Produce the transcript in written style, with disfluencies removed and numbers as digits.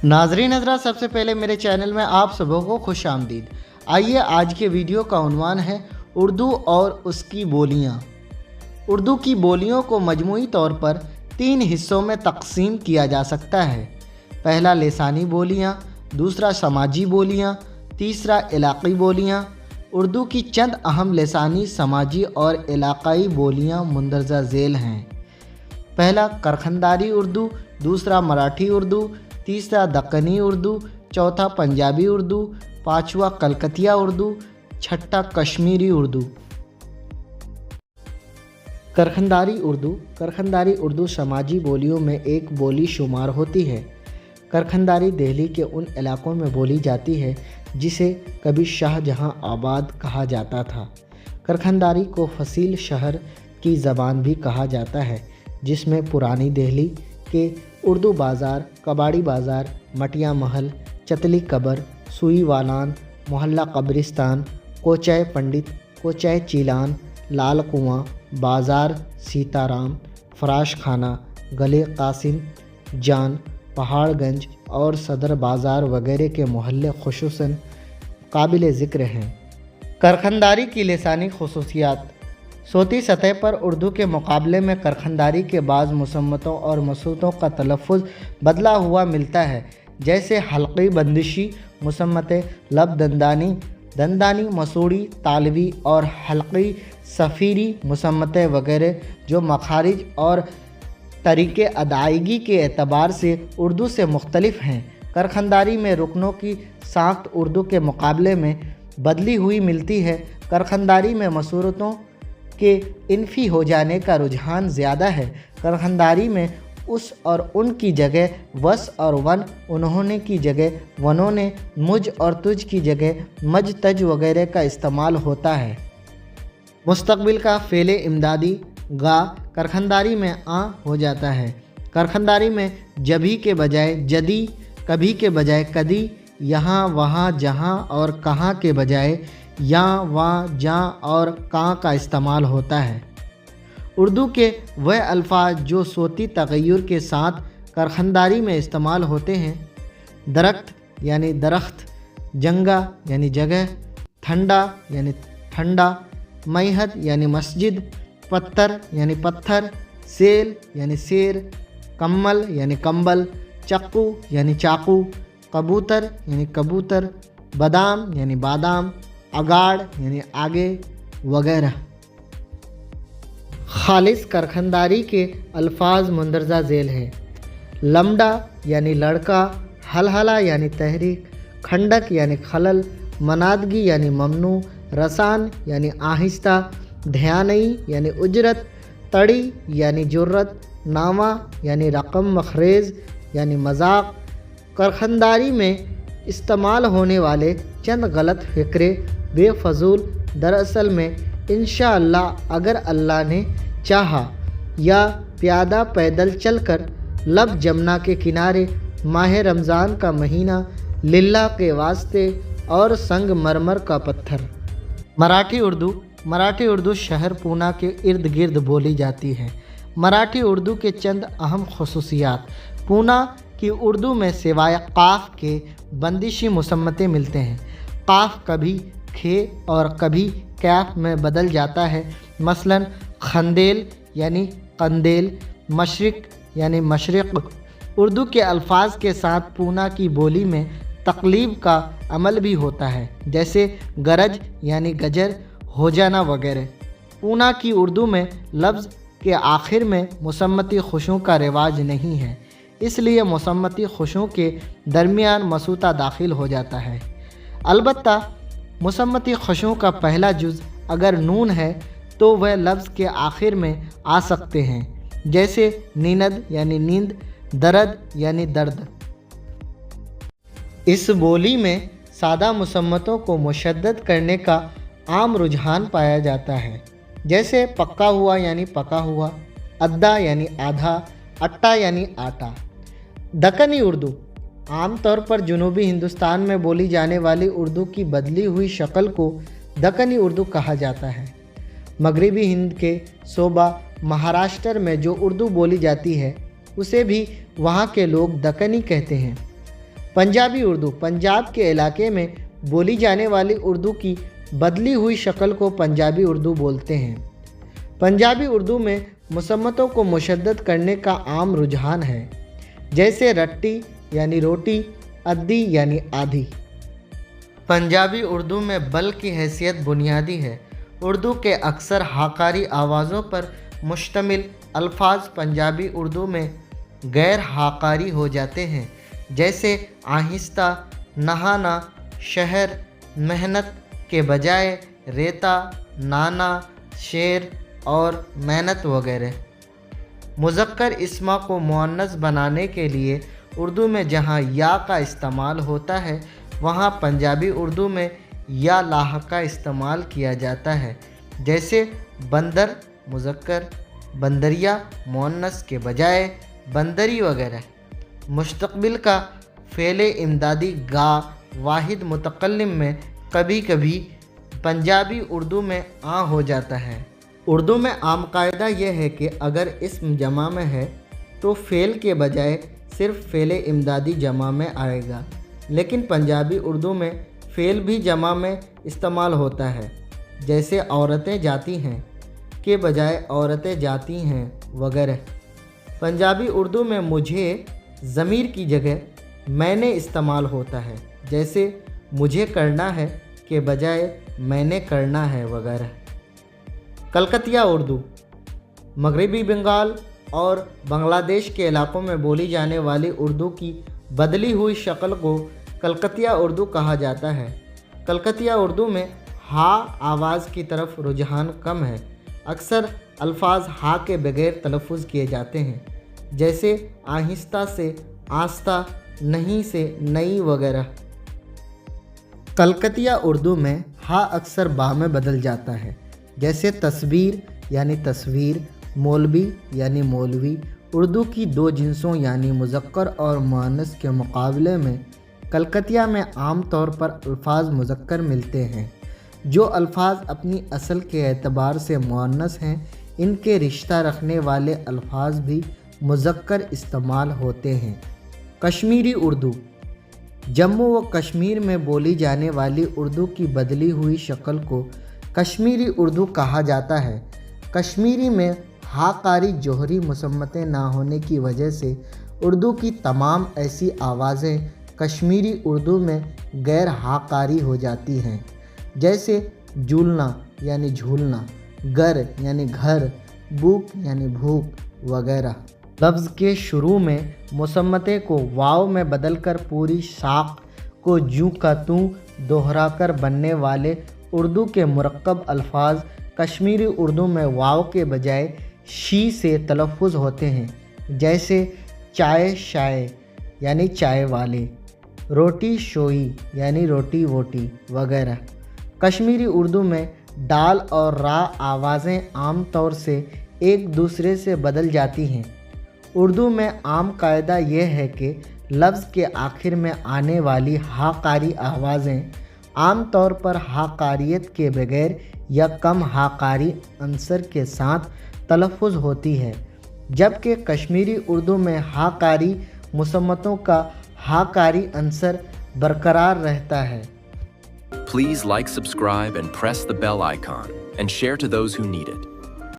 नाजरीन हज़रात, सबसे पहले मेरे चैनल में आप सबों को खुश आमदीद। आइए आज के वीडियो का उन्वान है उर्दू और उसकी बोलियाँ। उर्दू की बोलियों को मजमूई तौर पर 3 हिस्सों में तकसीम किया जा सकता है। पहला लिसानी बोलियाँ, दूसरा समाजी बोलियाँ, तीसरा इलाक़ाई बोलियाँ। उर्दू की चंद अहम लिसानी, समाजी और इलाक़ाई बोलियाँ मुंदरजा झेल हैं। पहला करखंदारी उर्दू, दूसरा मराठी उर्दू, तीसरा दक्कनी उर्दू, चौथा पंजाबी उर्दू, पाँचवा कलकतिया उर्दू, छठा कश्मीरी उर्दू। करखंदारी उर्दू समाजी बोलियों में एक बोली शुमार होती है। करखंदारी दिल्ली के उन इलाक़ों में बोली जाती है जिसे कभी शाहजहां आबाद कहा जाता था। करखंदारी को फसील शहर की ज़बान भी कहा जाता है, जिसमें पुरानी दिल्ली के उर्दू बाज़ार, कबाड़ी बाज़ार, मटिया महल, चतली कबर, सुई वालान, मोहल्ला कब्रिस्तान, कोचाए पंडित, कोचाए चीलान, लाल कुआं, बाज़ार सीताराम, फराश खाना, गले कासिम जान, पहाड़गंज और सदर बाज़ार वगैरह के मोहल्ले खुसूसन काबिल ज़िक्र हैं। करखंदारी की लिसानी खुसूसियात। सोती सतह पर उर्दू के मुकाबले में करखंदारी के बाज़ मुसम्मतों और मसूतों का तलफ़्फ़ुज़ बदला हुआ मिलता है, जैसे हल्क़ी बंदिशी मुसम्मतें, लब दंदानी, दंदानी मसूड़ी, तालवी और हल्क़ी सफ़ीरी मुसम्मतें वगैरह, जो मखारिज और तरीक़े अदायगी के एतबार से उर्दू से मुख्तलिफ़ हैं। करखंदारी में रुकनों की साख्त उर्दू के मुकाबले में बदली हुई मिलती है। करखंदारी में मसूरतों के इन्फी हो जाने का रुझान ज़्यादा है। करखंदारी में उस और उन की जगह वस और वन, उन्होंने की जगह वनों, मुझ और तुझ की जगह मज तज वगैरह का इस्तेमाल होता है। मुस्तक़बिल का फ़ेले इमदादी गा करखंदारी में आ हो जाता है। करखंदारी में जभी के बजाय जदी, कभी के बजाय कदी, यहाँ वहाँ जहाँ और कहाँ के बजाय यहाँ वहाँ जहाँ और कहाँ का इस्तेमाल होता है। उर्दू के वह अल्फाज जो सोती तग़य्युर के साथ करखंदारी में इस्तेमाल होते हैं: दरख्त यानी दरख्त, जंगा यानी जगह, ठंडा यानी ठंडा, मैहद यानी मस्जिद, पत्थर यानी पत्थर, सेल यानी शेर, कम्मल यानी कंबल, चक्कू यानी चाकू, कबूतर यानी कबूतर, बादाम यानी बादाम, अगाड़ यानी आगे वगैरह। खालिस करखंदारी के अल्फाज मुंदरजा झेल हैं: लमडा यानी लड़का, हलहला यानी तहरीक, खंडक यानी खलल, मनादगी यानी ममनू, रसान यानी आहिस्ता, ध्यानई यानी उजरत, तड़ी यानी जुर्रत, नामा यानी रकम, मखरेज यानी मजाक। करखंदारी में इस्तेमाल होने वाले चंद गलत फ़िक्रे बेफजूल, दरअसल में इंशाअल्लाह अगर अल्लाह ने चाहा या प्यादा पैदल चलकर लब जमुना के किनारे, माह रमज़ान का महीना, लिल्लाह के वास्ते और संग मरमर का पत्थर। मराठी उर्दू शहर पूना के इर्द गिर्द बोली जाती है। मराठी उर्दू के चंद अहम खुसूसियात। पूना की उर्दू में सिवाय काफ के बंदिशी मुसम्मतें मिलते हैं। काफ कभी खे और कभी कैफ में बदल जाता है। मसलन खंदेल यानी कंदेल, मशरिक यानी मशरिक। उर्दू के अल्फाज के साथ पूना की बोली में तक़लीब का अमल भी होता है, जैसे गरज यानी गजर, हो जाना वगैरह। पूना की उर्दू में लफ्ज़ के आखिर में मुसम्मती खुशों का रिवाज नहीं है, इसलिए मुसम्मती खुशों के दरमियान मसूता दाखिल हो जाता है। अलबत्ता मुसम्मती खुशों का पहला जुज़ अगर नून है तो वह लफ्ज़ के आखिर में आ सकते हैं, जैसे नींद यानी नींद, दर्द यानी दर्द। इस बोली में सादा मुसम्मतों को मुशद्दद करने का आम रुझान पाया जाता है, जैसे पक्का हुआ यानी पका हुआ, अद्दा यानी आधा, अट्टा यानी आटा। दक्कनी उर्दू आम तौर पर जनूबी हिंदुस्तान में बोली जाने वाली उर्दू की बदली हुई शक्ल को दक्कनी उर्दू कहा जाता है। मगरबी हिंद के सूबा महाराष्ट्र में जो उर्दू बोली जाती है उसे भी वहाँ के लोग दक्कनी कहते हैं। पंजाबी उर्दू पंजाब के इलाके में बोली जाने वाली उर्दू की बदली हुई शक्ल को पंजाबी उर्दू बोलते हैं। पंजाबी उर्दू में मुसम्मतों को मुशद्दद करने का आम रुझान है, जैसे रट्टी यानी रोटी, अद्दी यानी आधी। पंजाबी उर्दू में बल की हैसियत बुनियादी है। उर्दू के अक्सर हाकारी आवाज़ों पर मुश्तमिल अल्फाज पंजाबी उर्दू में गैर हाकारी हो जाते हैं, जैसे आहिस्ता, नहाना, शहर, मेहनत के बजाय रेता, नाना, शेर और मेहनत वगैरह। मुज़क्कर इस्मा को मुअन्नस बनाने के लिए उर्दू में जहाँ या का इस्तेमाल होता है, वहाँ पंजाबी उर्दू में या लाह का इस्तेमाल किया जाता है, जैसे बंदर मुज़क्कर, बंदरिया मुअन्नस के बजाय बंदरी वगैरह। मुस्तक़बिल का फ़ेले इमदादी गा वाहिद मुतकल्लिम में कभी कभी पंजाबी उर्दू में आ हो जाता है। उर्दू में आम कायदा यह है कि अगर इस्म जमा में है तो फ़ेल के बजाय सिर्फ़ फ़ेले इमदादी जमा में आएगा, लेकिन पंजाबी उर्दू में फ़ेल भी जमा में इस्तेमाल होता है, जैसे औरतें जाती हैं के बजाय औरतें जाती हैं वगैरह। पंजाबी उर्दू में मुझे ज़मीर की जगह मैंने इस्तेमाल होता है, जैसे मुझे करना है के बजाय मैंने करना है वगैरह। कलकतिया उर्दू मगरबी बंगाल और बांग्लादेश के इलाकों में बोली जाने वाली उर्दू की बदली हुई शक्ल को कलकतिया उर्दू कहा जाता है। कलकतिया उर्दू में हा आवाज़ की तरफ रुझान कम है। अक्सर अल्फाज हा के बगैर तलफ़ुज़ किए जाते हैं, जैसे आहिस्ता से आस्ता, नहीं से नई वगैरह। कलकतिया उर्दू में हा अक्सर बा में बदल जाता है, जैसे तस्वीर यानी तस्वीर, मौलवी यानी मौलवी। उर्दू की दो जिन्सों यानी मुज़क्कर और मुअन्नस के मुकाबले में कलकतिया में आम तौर पर अल्फाज मुज़क्कर मिलते हैं। जो अल्फाज अपनी असल के एतबार से मुअन्नस हैं, इनके रिश्ता रखने वाले अल्फाज भी मुज़क्कर इस्तेमाल होते हैं। कश्मीरी उर्दू जम्मू व कश्मीर में बोली जाने वाली उर्दू की बदली हुई शक्ल को कश्मीरी उर्दू कहा जाता है। कश्मीरी में हाकारी जोहरी मुसम्मतें ना होने की वजह से उर्दू की तमाम ऐसी आवाज़ें कश्मीरी उर्दू में गैर हाकारी हो जाती हैं, जैसे झूलना यानी झूलना, गर यानी घर, भूख यानी भूख वगैरह। लफ्ज़ के शुरू में मुसम्मते को वाव में बदलकर पूरी साख को जू का तू दोहराकर बनने वाले उर्दू के मुरक्कब अल्फाज कश्मीरी उर्दू में वाव के बजाय शी से तलफ़ुज़ होते हैं, जैसे चाय शाय यानी चाय वाले, रोटी शोई यानी रोटी वोटी वगैरह। कश्मीरी उर्दू में डाल और रा आवाज़ें आम तौर से एक दूसरे से बदल जाती हैं। उर्दू में आम कायदा यह है कि लफ्ज़ के आखिर में आने वाली हाकारी आवाज़ें आम तौर पर हाकारियत के बगैर या कम हाकारी अंसर के साथ तलफ़ुज़ होती है, जबकि कश्मीरी उर्दू में हाकारी मुसम्मतों का हाकारी अंसर बरकरार रहता है। Please like, subscribe and press the bell icon and share to those who need it.